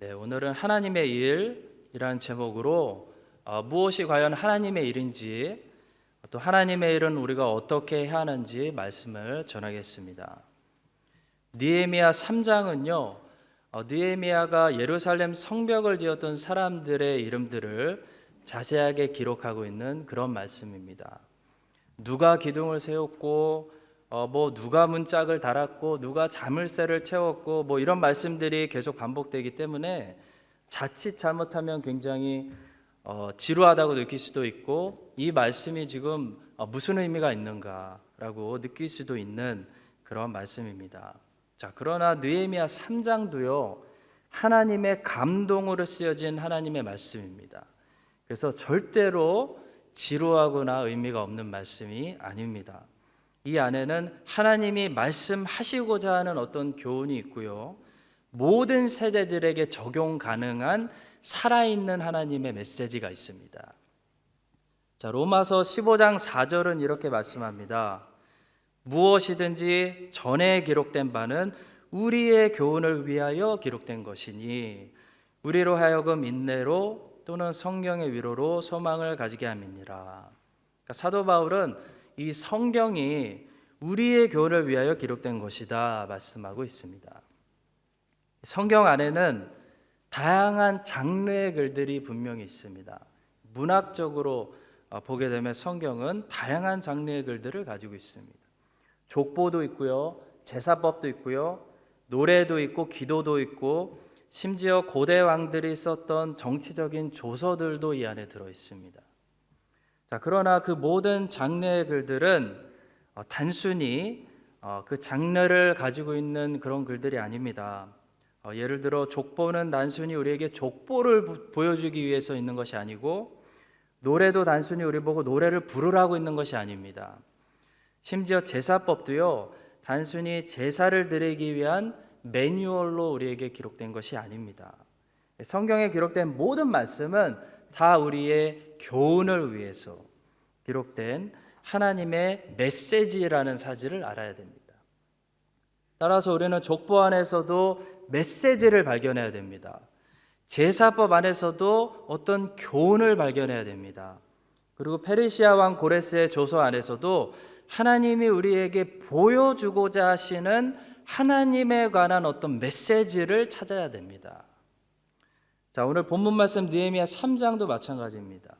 네, 오늘은 하나님의 일이라는 제목으로 무엇이 과연 하나님의 일인지, 또 하나님의 일은 우리가 어떻게 해야 하는지 말씀을 전하겠습니다. 느헤미야 3장은요, 느헤미야가 예루살렘 성벽을 지었던 사람들의 이름들을 자세하게 기록하고 있는 그런 말씀입니다. 누가 기둥을 세웠고, 누가 문짝을 달았고, 누가 자물쇠를 채웠고, 이런 말씀들이 계속 반복되기 때문에 자칫 잘못하면 굉장히 지루하다고 느낄 수도 있고, 이 말씀이 지금 무슨 의미가 있는가라고 느낄 수도 있는 그런 말씀입니다. 자, 그러나 느헤미야 3장도요, 하나님의 감동으로 쓰여진 하나님의 말씀입니다. 그래서 절대로 지루하거나 의미가 없는 말씀이 아닙니다. 이 안에는 하나님이 말씀하시고자 하는 어떤 교훈이 있고요, 모든 세대들에게 적용 가능한 살아있는 하나님의 메시지가 있습니다. 자, 로마서 15장 4절은 이렇게 말씀합니다. 무엇이든지 전에 기록된 바는 우리의 교훈을 위하여 기록된 것이니 우리로 하여금 인내로 또는 성경의 위로로 소망을 가지게 함이니라. 그러니까 사도 바울은 이 성경이 우리의 교훈을 위하여 기록된 것이다 말씀하고 있습니다. 성경 안에는 다양한 장르의 글들이 분명히 있습니다. 문학적으로 보게 되면 성경은 다양한 장르의 글들을 가지고 있습니다. 족보도 있고요, 제사법도 있고요, 노래도 있고 기도도 있고, 심지어 고대 왕들이 썼던 정치적인 조서들도 이 안에 들어 있습니다. 자, 그러나 그 모든 장르의 글들은 단순히 그 장르를 가지고 있는 그런 글들이 아닙니다. 예를 들어 족보는 단순히 우리에게 족보를 보여주기 위해서 있는 것이 아니고, 노래도 단순히 우리 보고 노래를 부르라고 있는 것이 아닙니다. 심지어 제사법도요, 단순히 제사를 드리기 위한 매뉴얼로 우리에게 기록된 것이 아닙니다. 성경에 기록된 모든 말씀은 다 우리의 교훈을 위해서 기록된 하나님의 메시지라는 사실을 알아야 됩니다. 따라서 우리는 족보 안에서도 메시지를 발견해야 됩니다. 제사법 안에서도 어떤 교훈을 발견해야 됩니다. 그리고 페르시아 왕 고레스의 조서 안에서도 하나님이 우리에게 보여주고자 하시는 하나님에 관한 어떤 메시지를 찾아야 됩니다. 자, 오늘 본문 말씀 느헤미야 3장도 마찬가지입니다.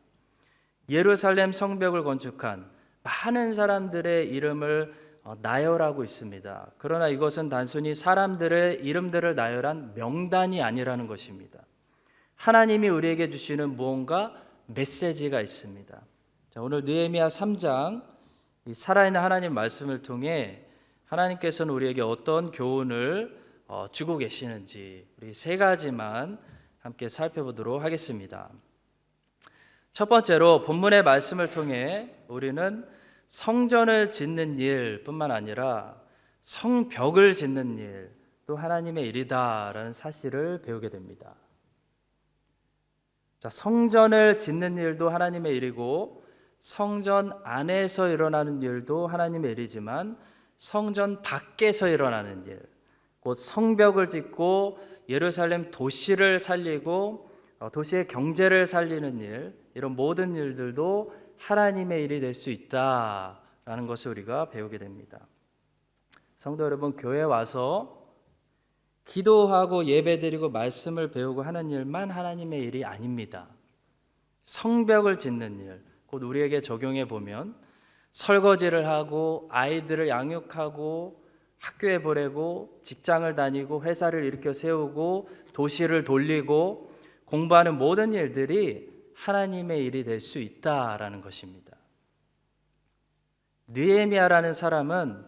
예루살렘 성벽을 건축한 많은 사람들의 이름을 나열하고 있습니다. 그러나 이것은 단순히 사람들의 이름들을 나열한 명단이 아니라는 것입니다. 하나님이 우리에게 주시는 무언가 메시지가 있습니다. 자, 오늘 느헤미야 3장 이 살아있는 하나님 말씀을 통해 하나님께서는 우리에게 어떤 교훈을 주고 계시는지 우리 세 가지만 함께 살펴보도록 하겠습니다. 첫 번째로 본문의 말씀을 통해 우리는 성전을 짓는 일뿐만 아니라 성벽을 짓는 일도 하나님의 일이다라는 사실을 배우게 됩니다. 자, 성전을 짓는 일도 하나님의 일이고, 성전 안에서 일어나는 일도 하나님의 일이지만 성전 밖에서 일어나는 일, 곧 성벽을 짓고 예루살렘 도시를 살리고 도시의 경제를 살리는 일, 이런 모든 일들도 하나님의 일이 될 수 있다라는 것을 우리가 배우게 됩니다. 성도 여러분, 교회 와서 기도하고 예배드리고 말씀을 배우고 하는 일만 하나님의 일이 아닙니다. 성벽을 짓는 일, 곧 우리에게 적용해 보면 설거지를 하고 아이들을 양육하고 학교에 보내고 직장을 다니고 회사를 일으켜 세우고 도시를 돌리고 공부하는 모든 일들이 하나님의 일이 될 수 있다라는 것입니다. 느헤미야라는 사람은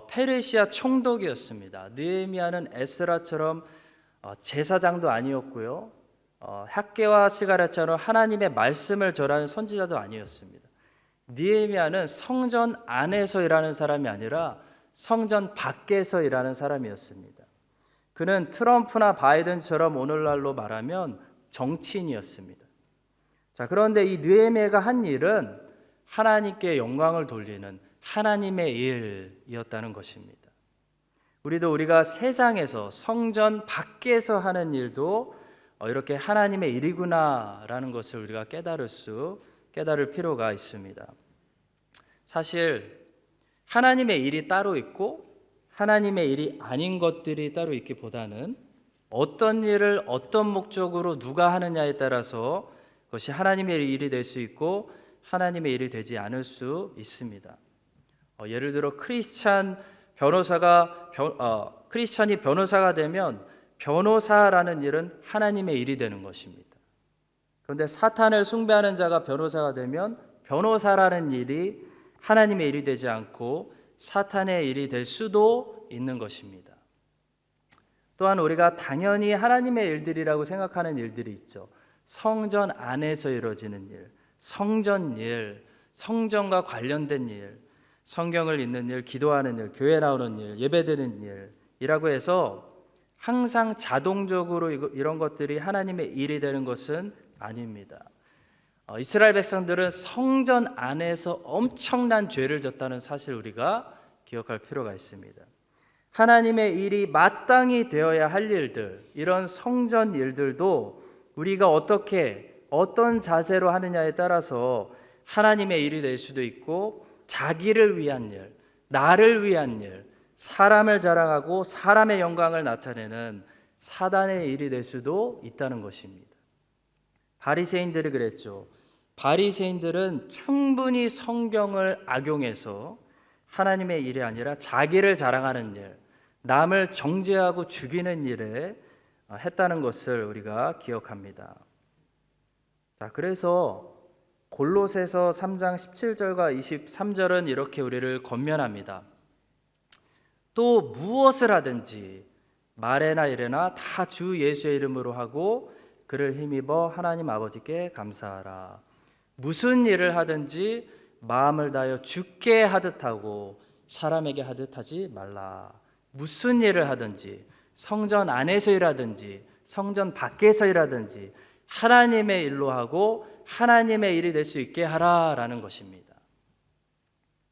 페르시아 총독이었습니다. 느헤미야는 에스라처럼 제사장도 아니었고요, 학개와 스가랴처럼 하나님의 말씀을 전하는 선지자도 아니었습니다. 느헤미야는 성전 안에서 일하는 사람이 아니라 성전 밖에서 일하는 사람이었습니다. 그는 트럼프나 바이든처럼 오늘날로 말하면 정치인이었습니다. 자, 그런데 이 느헤미야가 한 일은 하나님께 영광을 돌리는 하나님의 일이었다는 것입니다. 우리도 우리가 세상에서 성전 밖에서 하는 일도 이렇게 하나님의 일이구나라는 것을 우리가 깨달을 필요가 있습니다. 사실 하나님의 일이 따로 있고 하나님의 일이 아닌 것들이 따로 있기보다는 어떤 일을 어떤 목적으로 누가 하느냐에 따라서 그것이 하나님의 일이 될 수 있고 하나님의 일이 되지 않을 수 있습니다. 예를 들어 크리스찬이 변호사가 되면 변호사라는 일은 하나님의 일이 되는 것입니다. 그런데 사탄을 숭배하는 자가 변호사가 되면 변호사라는 일이 하나님의 일이 되지 않고 사탄의 일이 될 수도 있는 것입니다. 또한 우리가 당연히 하나님의 일들이라고 생각하는 일들이 있죠. 성전 안에서 이루어지는 일, 성전 일, 성전과 관련된 일, 성경을 읽는 일, 기도하는 일, 교회 나오는 일, 예배드리는 일이라고 해서 항상 자동적으로 이런 것들이 하나님의 일이 되는 것은 아닙니다. 이스라엘 백성들은 성전 안에서 엄청난 죄를 졌다는 사실 우리가 기억할 필요가 있습니다. 하나님의 일이 마땅히 되어야 할 일들, 이런 성전 일들도 우리가 어떤 자세로 하느냐에 따라서 하나님의 일이 될 수도 있고 자기를 위한 일, 나를 위한 일, 사람을 자랑하고 사람의 영광을 나타내는 사단의 일이 될 수도 있다는 것입니다. 바리새인들이 그랬죠. 바리새인들은 충분히 성경을 악용해서 하나님의 일이 아니라 자기를 자랑하는 일, 남을 정죄하고 죽이는 일에 했다는 것을 우리가 기억합니다. 자, 그래서 골로새서 3장 17절과 23절은 이렇게 우리를 권면합니다. 또 무엇을 하든지 말에나 이래나 다 주 예수의 이름으로 하고 그를 힘입어 하나님 아버지께 감사하라. 무슨 일을 하든지 마음을 다하여 주께 하듯 하고 사람에게 하듯 하지 말라. 무슨 일을 하든지 성전 안에서 일하든지 성전 밖에서 일하든지 하나님의 일로 하고 하나님의 일이 될 수 있게 하라라는 것입니다.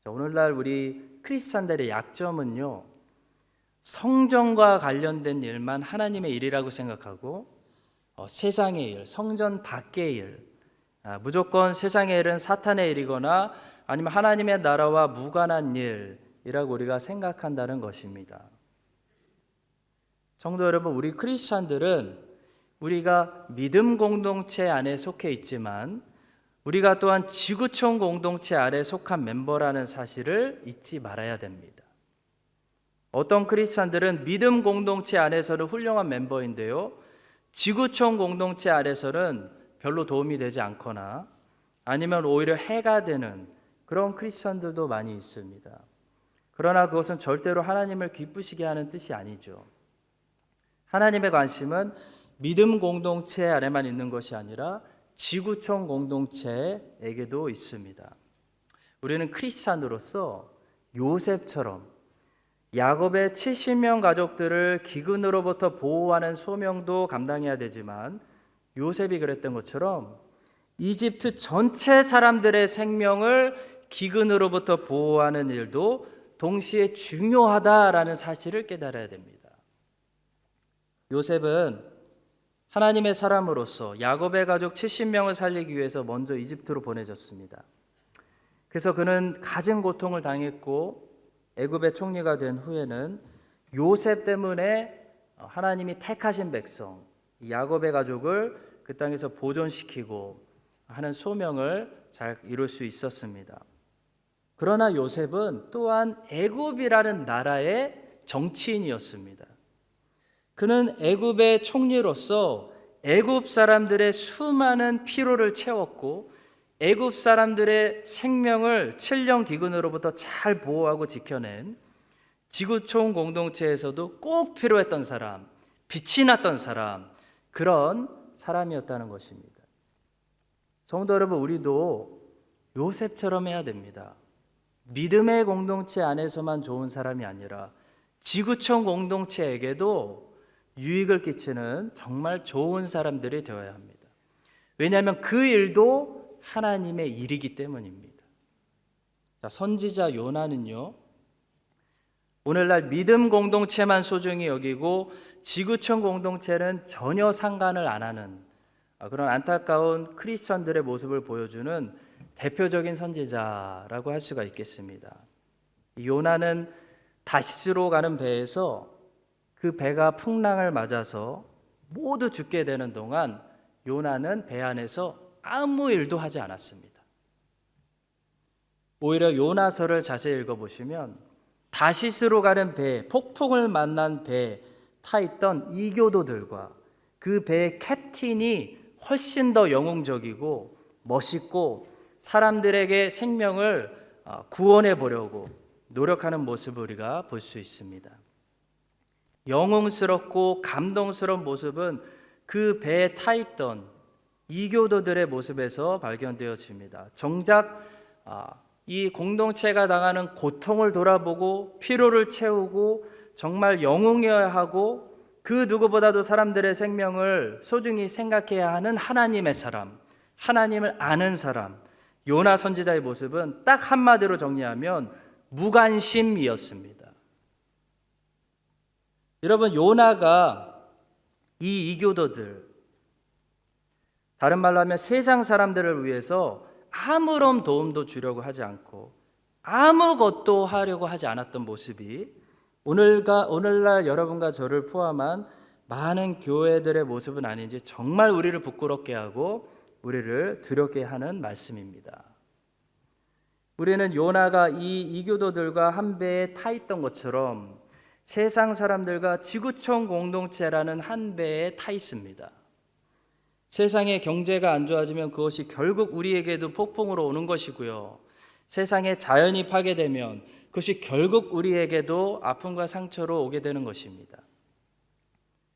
오늘날 우리 크리스찬들의 약점은요, 성전과 관련된 일만 하나님의 일이라고 생각하고 세상의 일, 성전 밖의 일, 무조건 세상의 일은 사탄의 일이거나 아니면 하나님의 나라와 무관한 일이라고 우리가 생각한다는 것입니다. 성도 여러분, 우리 크리스찬들은 우리가 믿음 공동체 안에 속해 있지만 우리가 또한 지구촌 공동체 아래 속한 멤버라는 사실을 잊지 말아야 됩니다. 어떤 크리스찬들은 믿음 공동체 안에서는 훌륭한 멤버인데요, 지구촌 공동체 안에서는 별로 도움이 되지 않거나 아니면 오히려 해가 되는 그런 크리스찬들도 많이 있습니다. 그러나 그것은 절대로 하나님을 기쁘시게 하는 뜻이 아니죠. 하나님의 관심은 믿음 공동체 안에만 있는 것이 아니라 지구촌 공동체에게도 있습니다. 우리는 크리스찬으로서 요셉처럼 야곱의 70명 가족들을 기근으로부터 보호하는 소명도 감당해야 되지만 요셉이 그랬던 것처럼 이집트 전체 사람들의 생명을 기근으로부터 보호하는 일도 동시에 중요하다라는 사실을 깨달아야 됩니다. 요셉은 하나님의 사람으로서 야곱의 가족 70명을 살리기 위해서 먼저 이집트로 보내졌습니다. 그래서 그는 갖은 고통을 당했고 애굽의 총리가 된 후에는 요셉 때문에 하나님이 택하신 백성 야곱의 가족을 그 땅에서 보존시키고 하는 소명을 잘 이룰 수 있었습니다. 그러나 요셉은 또한 애굽이라는 나라의 정치인이었습니다. 그는 애굽의 총리로서 애굽 사람들의 수많은 피로를 채웠고 애굽 사람들의 생명을 7년 기근으로부터 잘 보호하고 지켜낸 지구촌 공동체에서도 꼭 필요했던 사람, 빛이 났던 사람, 그런 사람이었다는 것입니다. 성도 여러분, 우리도 요셉처럼 해야 됩니다. 믿음의 공동체 안에서만 좋은 사람이 아니라 지구촌 공동체에게도 유익을 끼치는 정말 좋은 사람들이 되어야 합니다. 왜냐하면 그 일도 하나님의 일이기 때문입니다. 자, 선지자 요나는요, 오늘날 믿음 공동체만 소중히 여기고 지구촌 공동체는 전혀 상관을 안 하는 그런 안타까운 크리스천들의 모습을 보여주는 대표적인 선지자라고 할 수가 있겠습니다. 요나는 다시스로 가는 배에서 그 배가 풍랑을 맞아서 모두 죽게 되는 동안 요나는 배 안에서 아무 일도 하지 않았습니다. 오히려 요나서를 자세히 읽어보시면 다시스로 가는 배, 폭풍을 만난 배에 타 있던 이교도들과 그 배의 캡틴이 훨씬 더 영웅적이고 멋있고 사람들에게 생명을 구원해 보려고 노력하는 모습을 우리가 볼 수 있습니다. 영웅스럽고 감동스러운 모습은 그 배에 타 있던 이교도들의 모습에서 발견되어집니다. 정작 이 공동체가 당하는 고통을 돌아보고 피로를 채우고 정말 영웅이어야 하고 그 누구보다도 사람들의 생명을 소중히 생각해야 하는 하나님의 사람, 하나님을 아는 사람, 요나 선지자의 모습은 딱 한마디로 정리하면 무관심이었습니다. 여러분, 요나가 이 이교도들, 다른 말로 하면 세상 사람들을 위해서 아무런 도움도 주려고 하지 않고 아무것도 하려고 하지 않았던 모습이 오늘날 여러분과 저를 포함한 많은 교회들의 모습은 아닌지 정말 우리를 부끄럽게 하고 우리를 두렵게 하는 말씀입니다. 우리는 요나가 이 이교도들과 한 배에 타 있던 것처럼 세상 사람들과 지구촌 공동체라는 한 배에 타 있습니다. 세상의 경제가 안 좋아지면 그것이 결국 우리에게도 폭풍으로 오는 것이고요. 세상의 자연이 파괴되면 그것이 결국 우리에게도 아픔과 상처로 오게 되는 것입니다.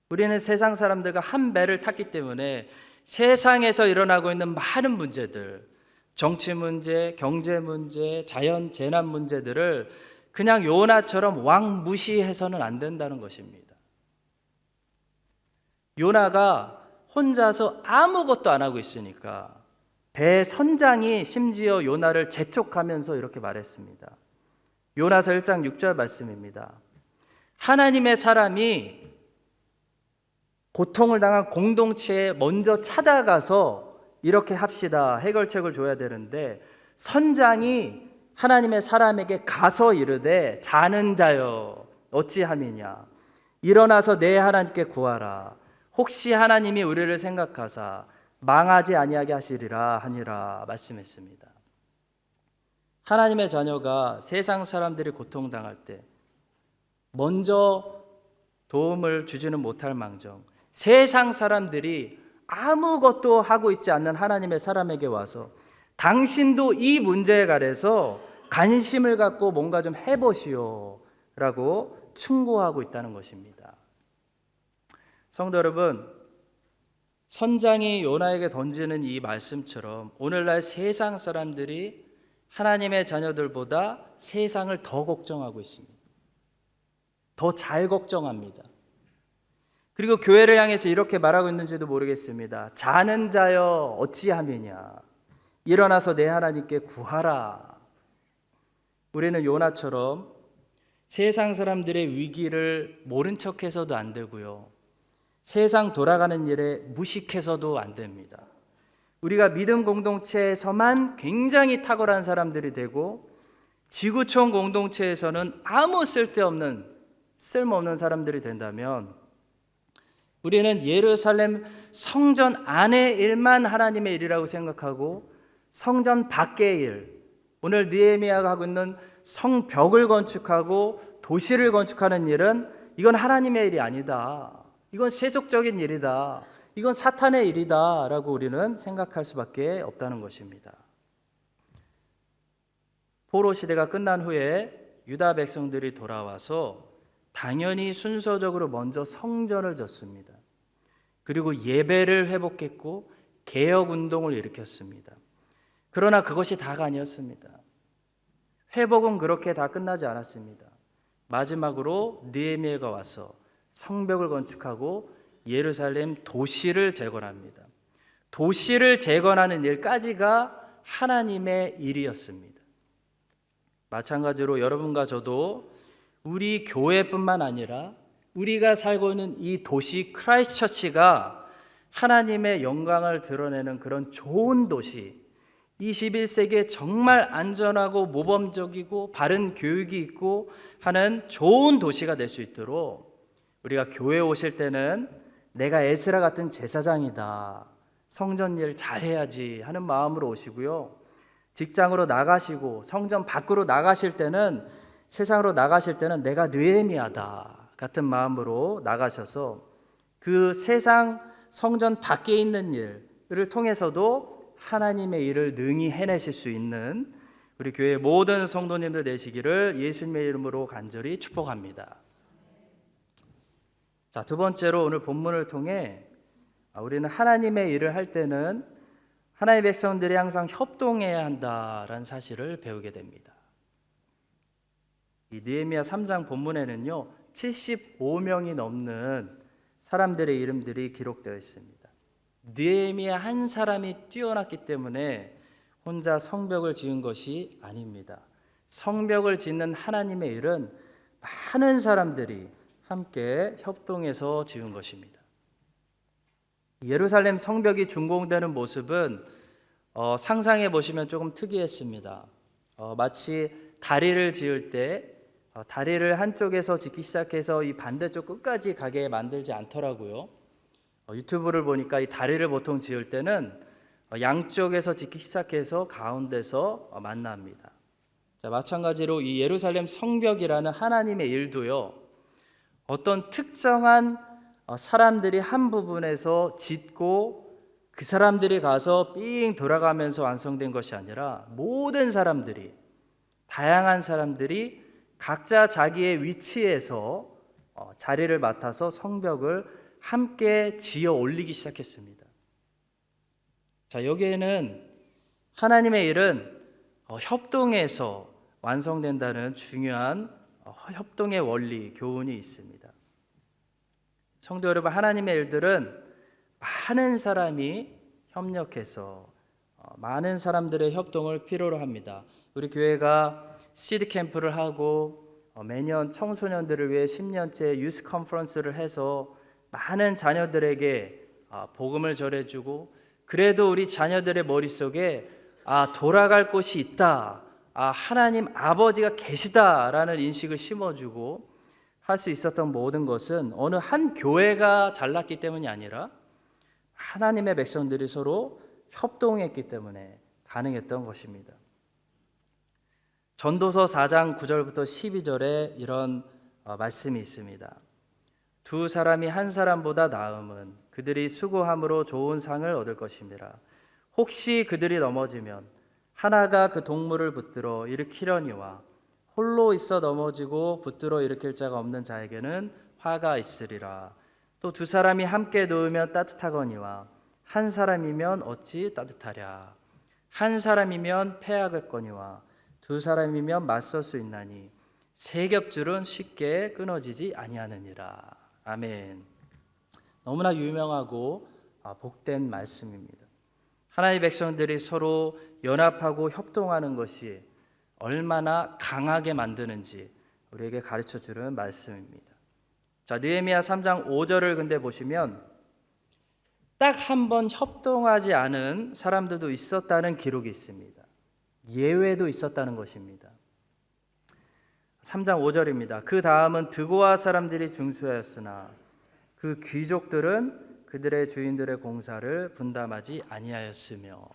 우리는 세상 사람들과 한 배를 탔기 때문에 세상에서 일어나고 있는 많은 문제들, 정치 문제, 경제 문제, 자연 재난 문제들을 그냥 요나처럼 왕무시해서는 안 된다는 것입니다. 요나가 혼자서 아무것도 안 하고 있으니까 배 선장이 심지어 요나를 재촉하면서 이렇게 말했습니다. 요나서 1장 6절 말씀입니다. 하나님의 사람이 고통을 당한 공동체에 먼저 찾아가서 이렇게 합시다, 해결책을 줘야 되는데 선장이 하나님의 사람에게 가서 이르되 자는 자여 어찌함이냐, 일어나서 내 하나님께 구하라. 혹시 하나님이 우리를 생각하사 망하지 아니하게 하시리라 하니라 말씀했습니다. 하나님의 자녀가 세상 사람들이 고통당할 때 먼저 도움을 주지는 못할 망정 세상 사람들이 아무것도 하고 있지 않는 하나님의 사람에게 와서 당신도 이 문제에 관해서 관심을 갖고 뭔가 좀 해보시오 라고 충고하고 있다는 것입니다. 성도 여러분, 선장이 요나에게 던지는 이 말씀처럼 오늘날 세상 사람들이 하나님의 자녀들보다 세상을 더 걱정하고 있습니다. 더 잘 걱정합니다. 그리고 교회를 향해서 이렇게 말하고 있는지도 모르겠습니다. 자는 자여 어찌함이냐, 일어나서 내 하나님께 구하라. 우리는 요나처럼 세상 사람들의 위기를 모른 척해서도 안 되고요, 세상 돌아가는 일에 무식해서도 안 됩니다. 우리가 믿음 공동체에서만 굉장히 탁월한 사람들이 되고 지구촌 공동체에서는 아무 쓸모없는 사람들이 된다면 우리는 예루살렘 성전 안의 일만 하나님의 일이라고 생각하고 성전 밖의 일, 오늘 느헤미야가 하고 있는 성벽을 건축하고 도시를 건축하는 일은 이건 하나님의 일이 아니다, 이건 세속적인 일이다, 이건 사탄의 일이다 라고 우리는 생각할 수밖에 없다는 것입니다. 포로 시대가 끝난 후에 유다 백성들이 돌아와서 당연히 순서적으로 먼저 성전을 졌습니다. 그리고 예배를 회복했고 개혁운동을 일으켰습니다. 그러나 그것이 다가 아니었습니다. 회복은 그렇게 다 끝나지 않았습니다. 마지막으로 느헤미야가 와서 성벽을 건축하고 예루살렘 도시를 재건합니다. 도시를 재건하는 일까지가 하나님의 일이었습니다. 마찬가지로 여러분과 저도 우리 교회뿐만 아니라 우리가 살고 있는 이 도시 크라이스트처치가 하나님의 영광을 드러내는 그런 좋은 도시, 21세기에 정말 안전하고 모범적이고 바른 교육이 있고 하는 좋은 도시가 될 수 있도록 우리가 교회에 오실 때는 내가 에스라 같은 제사장이다, 성전 일 잘해야지 하는 마음으로 오시고요, 직장으로 나가시고 성전 밖으로 나가실 때는, 세상으로 나가실 때는 내가 느헤미야다 같은 마음으로 나가셔서 그 세상 성전 밖에 있는 일을 통해서도 하나님의 일을 능히 해내실 수 있는 우리 교회 모든 성도님들 되시기를 예수님의 이름으로 간절히 축복합니다. 자, 두 번째로 오늘 본문을 통해 우리는 하나님의 일을 할 때는 하나님의 백성들이 항상 협동해야 한다라는 사실을 배우게 됩니다. 이 느헤미야 3장 본문에는요 75명이 넘는 사람들의 이름들이 기록되어 있습니다. 느헤미야 한 사람이 뛰어났기 때문에 혼자 성벽을 지은 것이 아닙니다. 성벽을 짓는 하나님의 일은 많은 사람들이 함께 협동해서 지은 것입니다. 예루살렘 성벽이 준공되는 모습은 상상해 보시면 조금 특이했습니다. 마치 다리를 지을 때 다리를 한쪽에서 짓기 시작해서 이 반대쪽 끝까지 가게 만들지 않더라고요. 유튜브를 보니까 이 다리를 보통 지을 때는 양쪽에서 짓기 시작해서 가운데서 만납니다. 자, 마찬가지로 이 예루살렘 성벽이라는 하나님의 일도요, 어떤 특정한 사람들이 한 부분에서 짓고 그 사람들이 가서 삥 돌아가면서 완성된 것이 아니라 모든 사람들이, 다양한 사람들이 각자 자기의 위치에서 자리를 맡아서 성벽을 함께 지어 올리기 시작했습니다. 자, 여기에는 하나님의 일은 협동해서 완성된다는 중요한 협동의 원리, 교훈이 있습니다. 성도 여러분, 하나님의 일들은 많은 사람이 협력해서 많은 사람들의 협동을 필요로 합니다. 우리 교회가 시드 캠프를 하고 매년 청소년들을 위해 10년째 유스 컨퍼런스를 해서 많은 자녀들에게 복음을 전해주고, 그래도 우리 자녀들의 머릿속에 돌아갈 곳이 있다, 하나님 아버지가 계시다라는 인식을 심어주고 할 수 있었던 모든 것은 어느 한 교회가 잘났기 때문이 아니라 하나님의 백성들이 서로 협동했기 때문에 가능했던 것입니다. 전도서 4장 9절부터 12절에 이런 말씀이 있습니다. 두 사람이 한 사람보다 나음은 그들이 수고함으로 좋은 상을 얻을 것입니다. 혹시 그들이 넘어지면 하나가 그 동물을 붙들어 일으키려니와 홀로 있어 넘어지고 붙들어 일으킬 자가 없는 자에게는 화가 있으리라. 또 두 사람이 함께 누우면 따뜻하거니와 한 사람이면 어찌 따뜻하랴. 한 사람이면 패하겠거니와 두 사람이면 맞설 수 있나니 세 겹줄은 쉽게 끊어지지 아니하느니라. 아멘. 너무나 유명하고 복된 말씀입니다. 하나님의 백성들이 서로 연합하고 협동하는 것이 얼마나 강하게 만드는지 우리에게 가르쳐주는 말씀입니다. 자, 느헤미야 3장 5절을 근데 보시면 딱 한 번 협동하지 않은 사람들도 있었다는 기록이 있습니다. 예외도 있었다는 것입니다. 3장 5절입니다. 그 다음은 드고아 사람들이 중수하였으나 그 귀족들은 그들의 주인들의 공사를 분담하지 아니하였으며,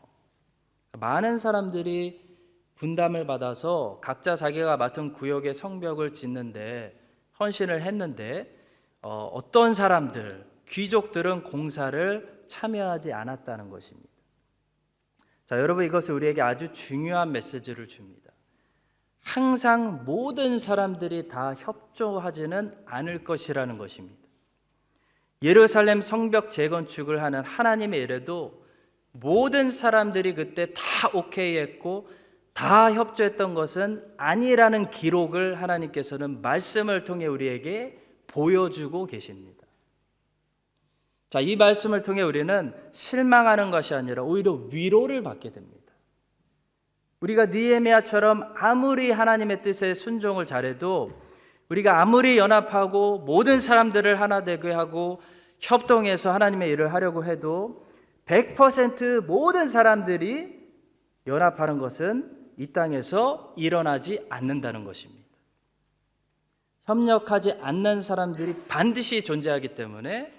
많은 사람들이 분담을 받아서 각자 자기가 맡은 구역의 성벽을 짓는데 헌신을 했는데 어떤 사람들, 귀족들은 공사를 참여하지 않았다는 것입니다. 자, 여러분, 이것은 우리에게 아주 중요한 메시지를 줍니다. 항상 모든 사람들이 다 협조하지는 않을 것이라는 것입니다. 예루살렘 성벽 재건축을 하는 하나님의 일에도 모든 사람들이 그때 다 오케이 했고 다 협조했던 것은 아니라는 기록을 하나님께서는 말씀을 통해 우리에게 보여주고 계십니다. 자, 이 말씀을 통해 우리는 실망하는 것이 아니라 오히려 위로를 받게 됩니다. 우리가 느헤미야처럼 아무리 하나님의 뜻에 순종을 잘해도 우리가 아무리 연합하고 모든 사람들을 하나 되게 하고 협동해서 하나님의 일을 하려고 해도 100% 모든 사람들이 연합하는 것은 이 땅에서 일어나지 않는다는 것입니다. 협력하지 않는 사람들이 반드시 존재하기 때문에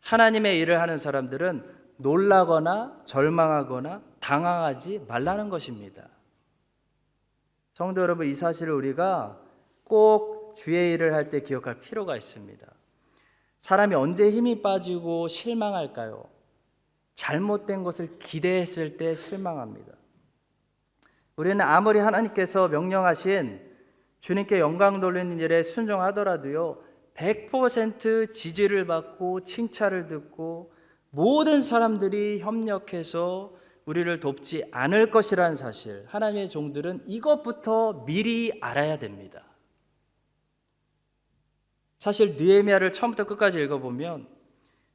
하나님의 일을 하는 사람들은 놀라거나 절망하거나 당황하지 말라는 것입니다. 성도 여러분, 이 사실을 우리가 꼭 주의 일을 할 때 기억할 필요가 있습니다. 사람이 언제 힘이 빠지고 실망할까요? 잘못된 것을 기대했을 때 실망합니다. 우리는 아무리 하나님께서 명령하신 주님께 영광 돌리는 일에 순종하더라도요, 100% 지지를 받고 칭찬을 듣고 모든 사람들이 협력해서 우리를 돕지 않을 것이라는 사실, 하나님의 종들은 이것부터 미리 알아야 됩니다. 사실 느헤미야를 처음부터 끝까지 읽어보면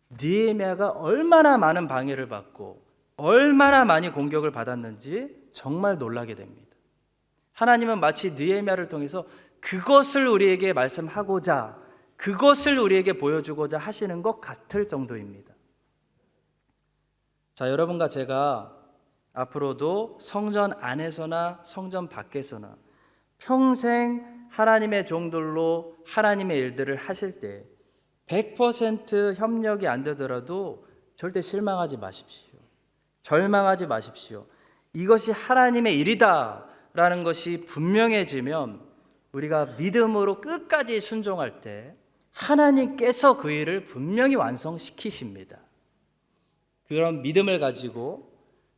느헤미야가 얼마나 많은 방해를 받고 얼마나 많이 공격을 받았는지 정말 놀라게 됩니다. 하나님은 마치 느헤미야를 통해서 그것을 우리에게 말씀하고자, 그것을 우리에게 보여주고자 하시는 것 같을 정도입니다. 자, 여러분과 제가 앞으로도 성전 안에서나 성전 밖에서나 평생 하나님의 종들로 하나님의 일들을 하실 때 100% 협력이 안 되더라도 절대 실망하지 마십시오. 절망하지 마십시오. 이것이 하나님의 일이다 라는 것이 분명해지면 우리가 믿음으로 끝까지 순종할 때 하나님께서 그 일을 분명히 완성시키십니다. 그런 믿음을 가지고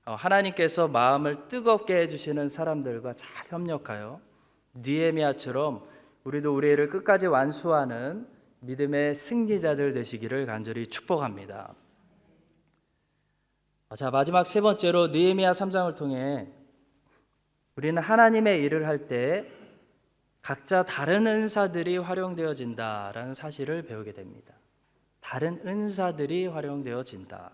하나님께서 마음을 뜨겁게 해주시는 사람들과 잘 협력하여 느헤미야처럼 우리도 우리 일을 끝까지 완수하는 믿음의 승리자들 되시기를 간절히 축복합니다. 자, 마지막 세 번째로 느헤미야 3장을 통해 우리는 하나님의 일을 할 때 각자 다른 은사들이 활용되어진다라는 사실을 배우게 됩니다. 다른 은사들이 활용되어진다.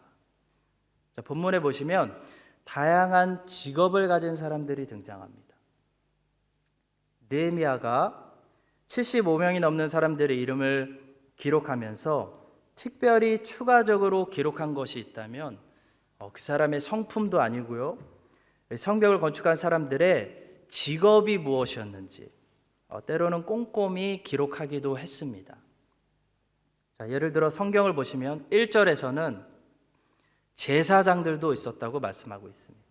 자, 본문에 보시면 다양한 직업을 가진 사람들이 등장합니다. 느헤미야가 75명이 넘는 사람들의 이름을 기록하면서 특별히 추가적으로 기록한 것이 있다면 그 사람의 성품도 아니고요, 성벽을 건축한 사람들의 직업이 무엇이었는지 때로는 꼼꼼히 기록하기도 했습니다. 자, 예를 들어 성경을 보시면 1절에서는 제사장들도 있었다고 말씀하고 있습니다.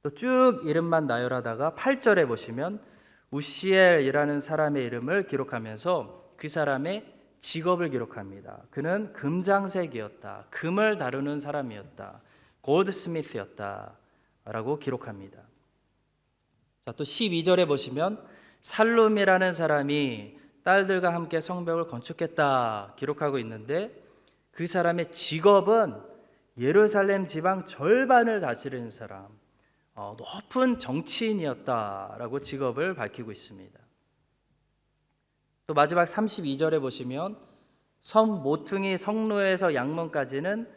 또 쭉 이름만 나열하다가 8절에 보시면 우시엘이라는 사람의 이름을 기록하면서 그 사람의 직업을 기록합니다. 그는 금장색이었다, 금을 다루는 사람이었다, 골드스미스였다 라고 기록합니다. 자, 또 12절에 보시면 살룸이라는 사람이 딸들과 함께 성벽을 건축했다 기록하고 있는데 그 사람의 직업은 예루살렘 지방 절반을 다스리는 사람, 높은 정치인이었다라고 직업을 밝히고 있습니다. 또 마지막 32절에 보시면 섬 모퉁이 성로에서 양문까지는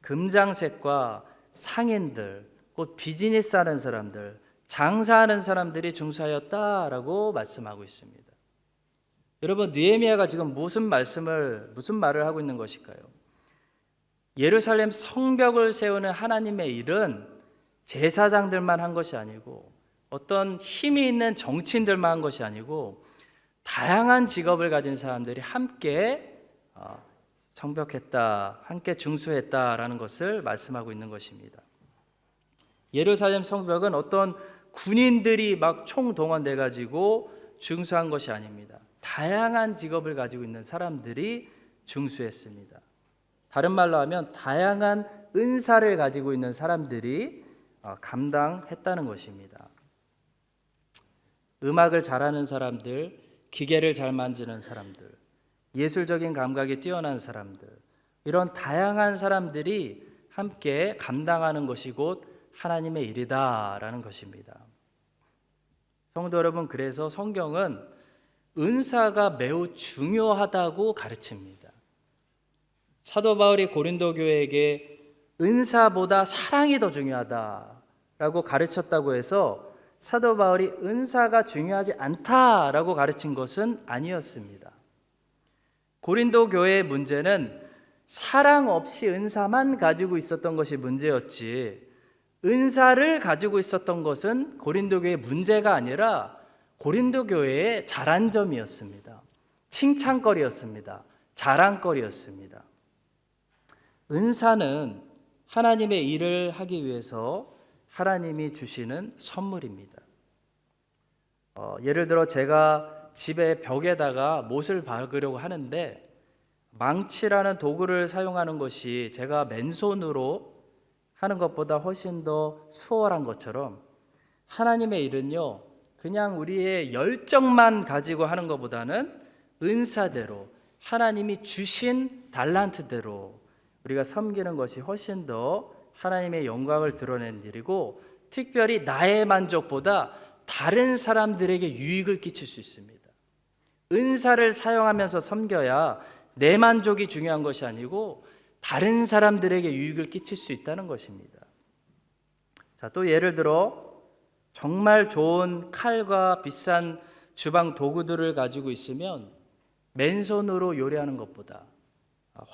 금장색과 상인들, 곧 비즈니스 하는 사람들, 장사하는 사람들이 중사였다라고 말씀하고 있습니다. 여러분, 느헤미야가 지금 무슨 말을 하고 있는 것일까요? 예루살렘 성벽을 세우는 하나님의 일은 제사장들만 한 것이 아니고 어떤 힘이 있는 정치인들만 한 것이 아니고 다양한 직업을 가진 사람들이 함께 성벽했다, 함께 중수했다라는 것을 말씀하고 있는 것입니다. 예루살렘 성벽은 어떤 군인들이 막 총동원돼 가지고 중수한 것이 아닙니다. 다양한 직업을 가지고 있는 사람들이 중수했습니다. 다른 말로 하면 다양한 은사를 가지고 있는 사람들이 감당했다는 것입니다. 음악을 잘하는 사람들, 기계를 잘 만지는 사람들, 예술적인 감각이 뛰어난 사람들, 이런 다양한 사람들이 함께 감당하는 것이 곧 하나님의 일이다라는 것입니다. 성도 여러분, 그래서 성경은 은사가 매우 중요하다고 가르칩니다. 사도 바울이 고린도 교회에게 은사보다 사랑이 더 중요하다라고 가르쳤다고 해서 사도 바울이 은사가 중요하지 않다라고 가르친 것은 아니었습니다. 고린도 교회의 문제는 사랑 없이 은사만 가지고 있었던 것이 문제였지, 은사를 가지고 있었던 것은 고린도 교회의 문제가 아니라 고린도 교회의 잘한 점이었습니다. 칭찬거리였습니다. 자랑거리였습니다. 은사는 하나님의 일을 하기 위해서 하나님이 주시는 선물입니다. 예를 들어 제가 집에 벽에다가 못을 박으려고 하는데 망치라는 도구를 사용하는 것이 제가 맨손으로 하는 것보다 훨씬 더 수월한 것처럼, 하나님의 일은요, 그냥 우리의 열정만 가지고 하는 것보다는 은사대로, 하나님이 주신 달란트대로 우리가 섬기는 것이 훨씬 더 하나님의 영광을 드러낸 일이고, 특별히 나의 만족보다 다른 사람들에게 유익을 끼칠 수 있습니다. 은사를 사용하면서 섬겨야 내 만족이 중요한 것이 아니고 다른 사람들에게 유익을 끼칠 수 있다는 것입니다. 자, 또 예를 들어 정말 좋은 칼과 비싼 주방 도구들을 가지고 있으면 맨손으로 요리하는 것보다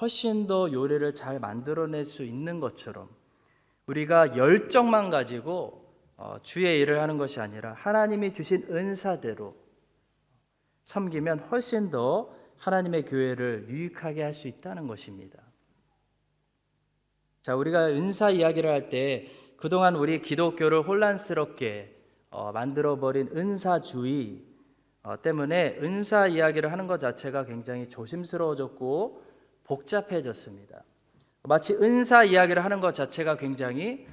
훨씬 더 요리를 잘 만들어낼 수 있는 것처럼, 우리가 열정만 가지고 주의 일을 하는 것이 아니라 하나님이 주신 은사대로 섬기면 훨씬 더 하나님의 교회를 유익하게 할 수 있다는 것입니다. 자, 우리가 은사 이야기를 할 때 그동안 우리 기독교를 혼란스럽게 만들어버린 은사주의 때문에 은사 이야기를 하는 것 자체가 굉장히 조심스러워졌고 복잡해졌습니다. 마치 은사 이야기를 하는 것 자체가 굉장히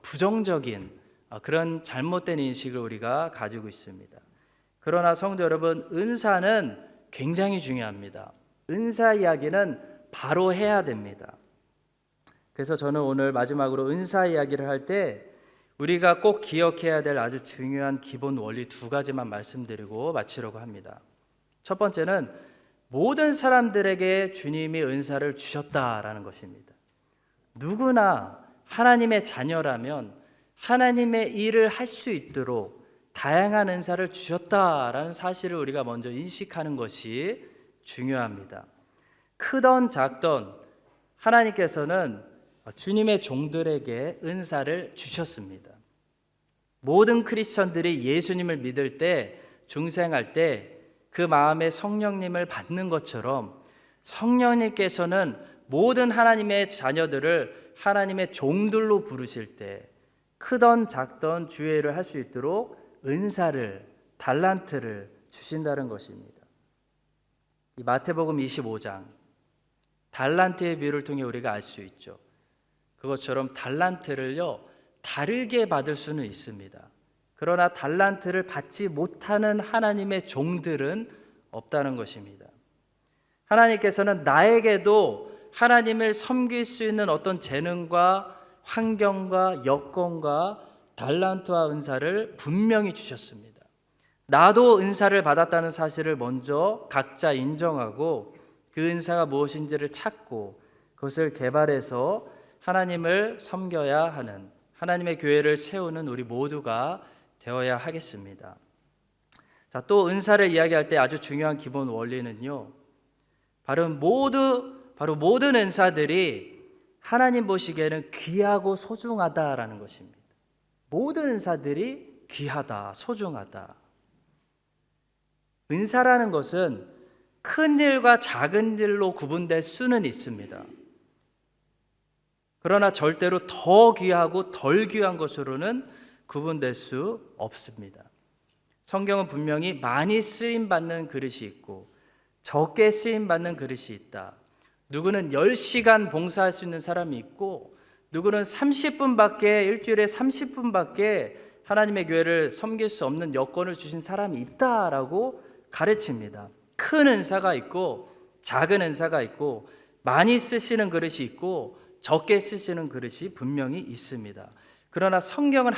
부정적인 그런 잘못된 인식을 우리가 가지고 있습니다. 그러나 성도 여러분, 은사는 굉장히 중요합니다. 은사 이야기는 바로 해야 됩니다. 그래서 저는 오늘 마지막으로 은사 이야기를 할 때 우리가 꼭 기억해야 될 아주 중요한 기본 원리 두 가지만 말씀드리고 마치려고 합니다. 첫 번째는 모든 사람들에게 주님이 은사를 주셨다라는 것입니다. 누구나 하나님의 자녀라면 하나님의 일을 할 수 있도록 다양한 은사를 주셨다라는 사실을 우리가 먼저 인식하는 것이 중요합니다. 크던 작던 하나님께서는 주님의 종들에게 은사를 주셨습니다. 모든 크리스천들이 예수님을 믿을 때, 중생할 때 그 마음에 성령님을 받는 것처럼 성령님께서는 모든 하나님의 자녀들을 하나님의 종들로 부르실 때 크던 작던 주의 일을 할 수 있도록 은사를, 달란트를 주신다는 것입니다. 이 마태복음 25장 달란트의 비유를 통해 우리가 알 수 있죠. 그것처럼 달란트를요, 다르게 받을 수는 있습니다. 그러나 달란트를 받지 못하는 하나님의 종들은 없다는 것입니다. 하나님께서는 나에게도 하나님을 섬길 수 있는 어떤 재능과 환경과 여건과 달란트와 은사를 분명히 주셨습니다. 나도 은사를 받았다는 사실을 먼저 각자 인정하고 그 은사가 무엇인지를 찾고 그것을 개발해서 하나님을 섬겨야 하는, 하나님의 교회를 세우는 우리 모두가 되어야 하겠습니다. 자, 또 은사를 이야기할 때 아주 중요한 기본 원리는요, 바로 모든 은사들이 하나님 보시기에는 귀하고 소중하다라는 것입니다. 모든 은사들이 귀하다, 소중하다. 은사라는 것은 큰 일과 작은 일로 구분될 수는 있습니다. 그러나 절대로 더 귀하고 덜 귀한 것으로는 구분될 수 없습니다. 성경은 분명히 많이 쓰임받는 그릇이 있고 적게 쓰임받는 그릇이 있다. 누구는 10시간 봉사할 수 있는 사람이 있고 누구는 30분밖에, 일주일에 30분밖에 하나님의 교회를 섬길 수 없는 여건을 주신 사람이 있다라고 가르칩니다. 큰 은사가 있고 작은 은사가 있고 많이 쓰시는 그릇이 있고 적게 쓰시는 그릇이 분명히 있습니다. 그러나 성경은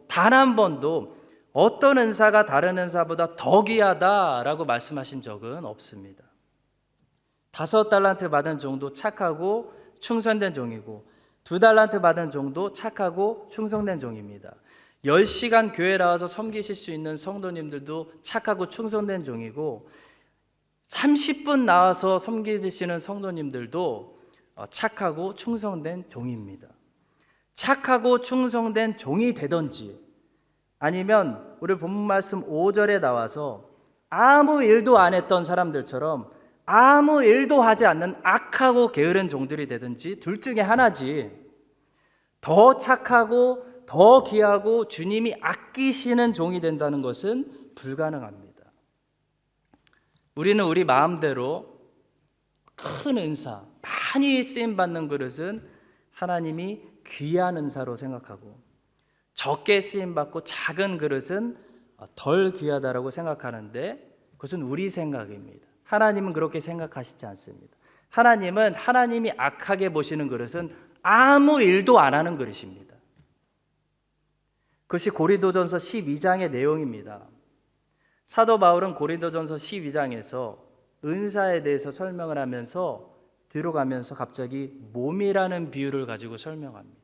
단 한 번도 어떤 은사가 다른 은사보다 더 귀하다라고 말씀하신 적은 없습니다. 5달란트 받은 종도 착하고 충성된 종이고 2달란트 받은 종도 착하고 충성된 종입니다. 10시간 교회 나와서 섬기실 수 있는 성도님들도 착하고 충성된 종이고 30분 나와서 섬기시는 성도님들도 착하고 충성된 종입니다. 착하고 충성된 종이 되든지 아니면 우리 본문 말씀 5절에 나와서 아무 일도 안 했던 사람들처럼 아무 일도 하지 않는 악하고 게으른 종들이 되든지 둘 중에 하나지. 더 착하고 더 귀하고 주님이 아끼시는 종이 된다는 것은 불가능합니다. 우리는 우리 마음대로 큰 은사, 많이 쓰임받는 그릇은 하나님이 귀한 은사로 생각하고 적게 쓰임받고 작은 그릇은 덜 귀하다라고 생각하는데 그것은 우리 생각입니다. 하나님은 그렇게 생각하시지 않습니다. 하나님은 하나님이 악하게 보시는 그릇은 아무 일도 안 하는 그릇입니다. 그것이 고린도전서 12장의 내용입니다. 사도 바울은 고린도전서 12장에서 은사에 대해서 설명을 하면서 뒤로 가면서 갑자기 몸이라는 비유를 가지고 설명합니다.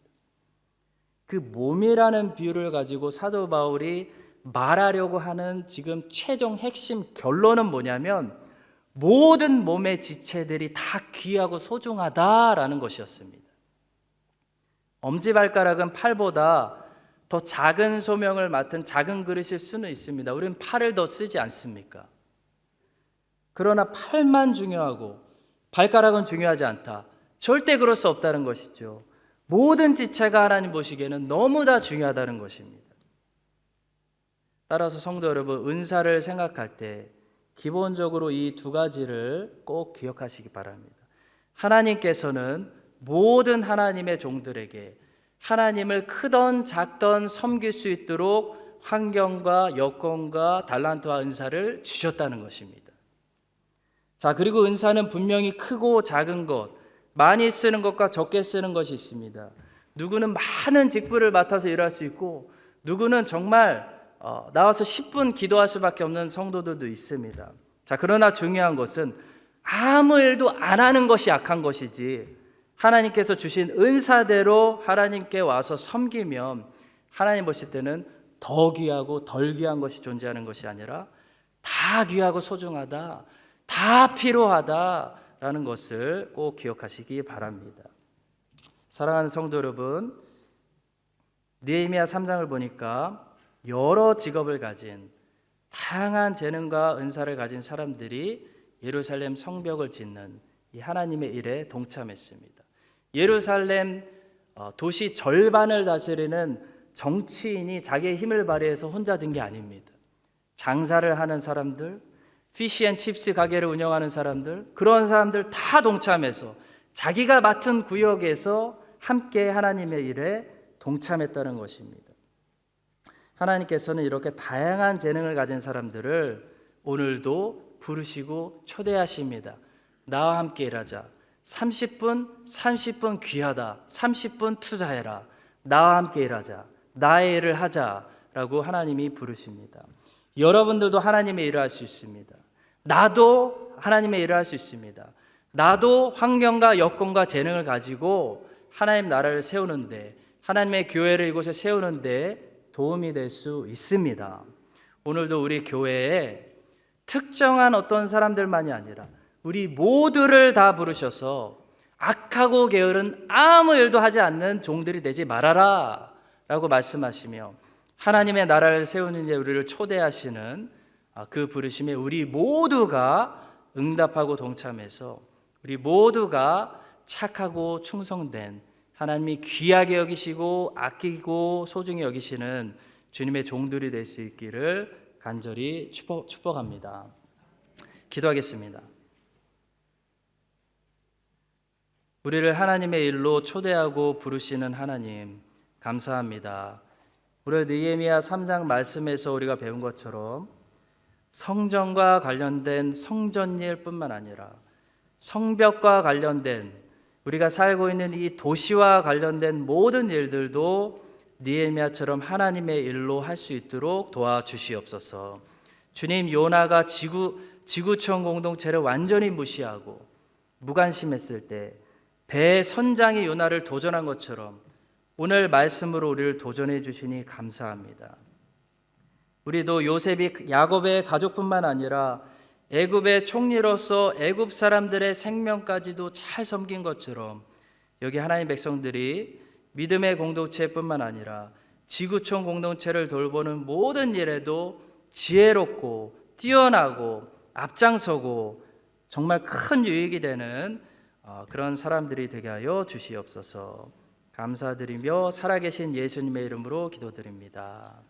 그 몸이라는 비유를 가지고 사도 바울이 말하려고 하는 지금 최종 핵심 결론은 뭐냐면 모든 몸의 지체들이 다 귀하고 소중하다라는 것이었습니다. 엄지발가락은 팔보다 더 작은 소명을 맡은 작은 그릇일 수는 있습니다. 우리는 팔을 더 쓰지 않습니까? 그러나 팔만 중요하고 발가락은 중요하지 않다. 절대 그럴 수 없다는 것이죠. 모든 지체가 하나님 보시기에는 너무 다 중요하다는 것입니다. 따라서 성도 여러분, 은사를 생각할 때 기본적으로 이 두 가지를 꼭 기억하시기 바랍니다. 하나님께서는 모든 하나님의 종들에게 하나님을 크던 작던 섬길 수 있도록 환경과 여건과 달란트와 은사를 주셨다는 것입니다. 자, 그리고 은사는 분명히 크고 작은 것, 많이 쓰는 것과 적게 쓰는 것이 있습니다. 누구는 많은 직분을 맡아서 일할 수 있고 누구는 정말 나와서 10분 기도할 수밖에 없는 성도들도 있습니다. 자, 그러나 중요한 것은 아무 일도 안 하는 것이 악한 것이지 하나님께서 주신 은사대로 하나님께 와서 섬기면 하나님 보실 때는 더 귀하고 덜 귀한 것이 존재하는 것이 아니라 다 귀하고 소중하다, 다 필요하다라는 것을 꼭 기억하시기 바랍니다. 사랑하는 성도 여러분, 느헤미야 3장을 보니까 여러 직업을 가진 다양한 재능과 은사를 가진 사람들이 예루살렘 성벽을 짓는 이 하나님의 일에 동참했습니다. 예루살렘 도시 절반을 다스리는 정치인이 자기의 힘을 발휘해서 혼자 진 게 아닙니다. 장사를 하는 사람들, 피시앤칩스 가게를 운영하는 사람들, 그런 사람들 다 동참해서 자기가 맡은 구역에서 함께 하나님의 일에 동참했다는 것입니다. 하나님께서는 이렇게 다양한 재능을 가진 사람들을 오늘도 부르시고 초대하십니다. 나와 함께 일하자. 30분 귀하다. 30분 투자해라. 나와 함께 일하자. 나의 일을 하자라고 하나님이 부르십니다. 여러분들도 하나님의 일을 할 수 있습니다. 나도 하나님의 일을 할 수 있습니다. 나도 환경과 여건과 재능을 가지고 하나님 나라를 세우는데, 하나님의 교회를 이곳에 세우는데 도움이 될 수 있습니다. 오늘도 우리 교회에 특정한 어떤 사람들만이 아니라 우리 모두를 다 부르셔서 악하고 게으른 아무 일도 하지 않는 종들이 되지 말아라 라고 말씀하시며 하나님의 나라를 세우는 데 우리를 초대하시는 그 부르심에 우리 모두가 응답하고 동참해서 우리 모두가 착하고 충성된, 하나님이 귀하게 여기시고 아끼고 소중히 여기시는 주님의 종들이 될 수 있기를 간절히 축복합니다. 기도하겠습니다. 우리를 하나님의 일로 초대하고 부르시는 하나님, 감사합니다. 우리 느헤미야 3장 말씀에서 우리가 배운 것처럼 성전과 관련된 성전일 뿐만 아니라 성벽과 관련된 우리가 살고 있는 이 도시와 관련된 모든 일들도 느헤미야처럼 하나님의 일로 할 수 있도록 도와주시옵소서. 주님, 요나가 지구촌 공동체를 완전히 무시하고 무관심했을 때 배 선장이 요나를 도전한 것처럼 오늘 말씀으로 우리를 도전해 주시니 감사합니다. 우리도 요셉이 야곱의 가족뿐만 아니라 애굽의 총리로서 애굽 사람들의 생명까지도 잘 섬긴 것처럼 여기 하나님 백성들이 믿음의 공동체뿐만 아니라 지구촌 공동체를 돌보는 모든 일에도 지혜롭고 뛰어나고 앞장서고 정말 큰 유익이 되는 그런 사람들이 되게 하여 주시옵소서. 감사드리며 살아계신 예수님의 이름으로 기도드립니다.